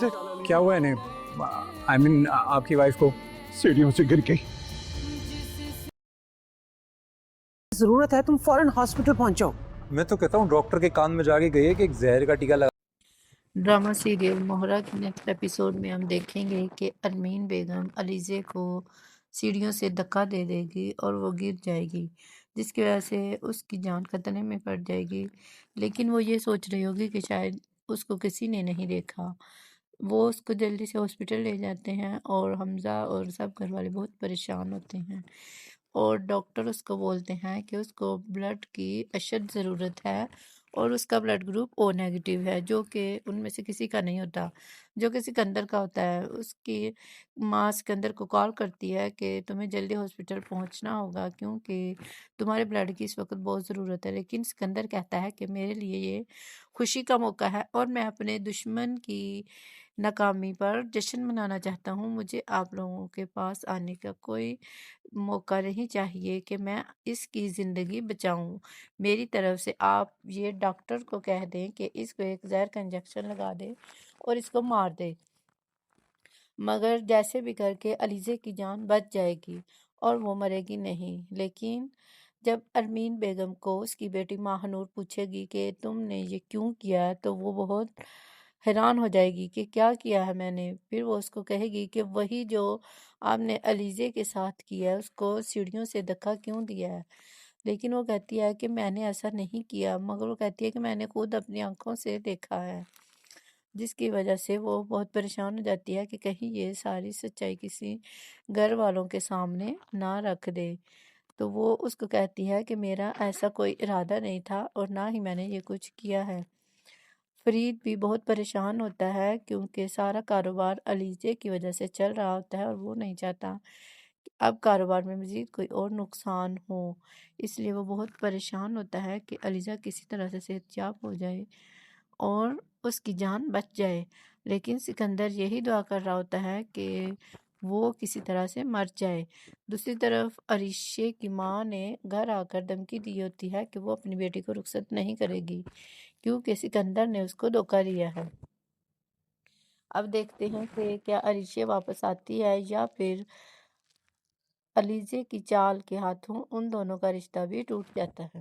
کیا ہوا ہے آپ کی وائف کو؟ سیڑھیوں سے گر گئی۔ ضرورت ہے تم فوراً ہاسپٹل پہنچو۔ میں تو کہتا ہوں ڈاکٹر کے کان میں جا کے گئی ہے کہ ایک زہر کا ٹیکہ لگا۔ ڈرامہ سیریل مہرہ کے نیکسٹ ایپیسوڈ میں ہم دیکھیں گے کہ ارمین بیگم علیزے کو سیڑھیوں سے دھکا دے دے گی اور وہ گر جائے گی، جس کی وجہ سے اس کی جان خطرے میں پڑ جائے گی، لیکن وہ یہ سوچ رہی ہوگی کہ شاید اس کو کسی نے نہیں دیکھا۔ وہ اس کو جلدی سے ہاسپٹل لے جاتے ہیں اور حمزہ اور سب گھر والے بہت پریشان ہوتے ہیں، اور ڈاکٹر اس کو بولتے ہیں کہ اس کو بلڈ کی اشد ضرورت ہے اور اس کا بلڈ گروپ او نیگیٹو ہے، جو کہ ان میں سے کسی کا نہیں ہوتا، جو کہ سکندر کا ہوتا ہے۔ اس کی ماں سکندر کو کال کرتی ہے کہ تمہیں جلدی ہاسپٹل پہنچنا ہوگا کیونکہ تمہارے بلڈ کی اس وقت بہت ضرورت ہے، لیکن سکندر کہتا ہے کہ میرے لیے یہ خوشی کا موقع ہے اور میں اپنے دشمن کی ناکامی پر جشن منانا چاہتا ہوں، مجھے آپ لوگوں کے پاس آنے کا کوئی موقع نہیں چاہیے کہ میں اس کی زندگی بچاؤں۔ میری طرف سے آپ یہ ڈاکٹر کو کہہ دیں کہ اس کو ایک زہر کا انجیکشن لگا دے اور اس کو مار دے، مگر جیسے بھی کر کے علیزے کی جان بچ جائے گی اور وہ مرے گی نہیں۔ لیکن جب ارمین بیگم کو اس کی بیٹی ماہنور پوچھے گی کہ تم نے یہ کیوں کیا ہے تو وہ بہت حیران ہو جائے گی کہ کیا کیا ہے میں نے۔ پھر وہ اس کو کہے گی کہ وہی جو آپ نے علیزے کے ساتھ کیا ہے، اس کو سیڑھیوں سے دھکا کیوں دیا ہے؟ لیکن وہ کہتی ہے کہ میں نے ایسا نہیں کیا، مگر وہ کہتی ہے کہ میں نے خود اپنی آنکھوں سے دیکھا ہے، جس کی وجہ سے وہ بہت پریشان ہو جاتی ہے کہ کہیں یہ ساری سچائی کسی گھر والوں کے سامنے نہ رکھ دے۔ تو وہ اس کو کہتی ہے کہ میرا ایسا کوئی ارادہ نہیں تھا اور نہ ہی میں نے یہ کچھ کیا ہے۔ فرید بھی بہت پریشان ہوتا ہے کیونکہ سارا کاروبار علیزے کی وجہ سے چل رہا ہوتا ہے اور وہ نہیں چاہتا کہ اب کاروبار میں مزید کوئی اور نقصان ہو، اس لیے وہ بہت پریشان ہوتا ہے کہ علیزہ کسی طرح سے صحت یاب ہو جائے اور اس کی جان بچ جائے، لیکن سکندر یہی دعا کر رہا ہوتا ہے کہ وہ کسی طرح سے مر جائے۔ دوسری طرف عریشے کی ماں نے گھر آ کر دھمکی دی ہوتی ہے کہ وہ اپنی بیٹی کو رخصت نہیں کرے گی کیونکہ سکندر نے اس کو دھوکہ دیا ہے۔ اب دیکھتے ہیں کہ کیا عریشے واپس آتی ہے یا پھر علیزے کی چال کے ہاتھوں ان دونوں کا رشتہ بھی ٹوٹ جاتا ہے۔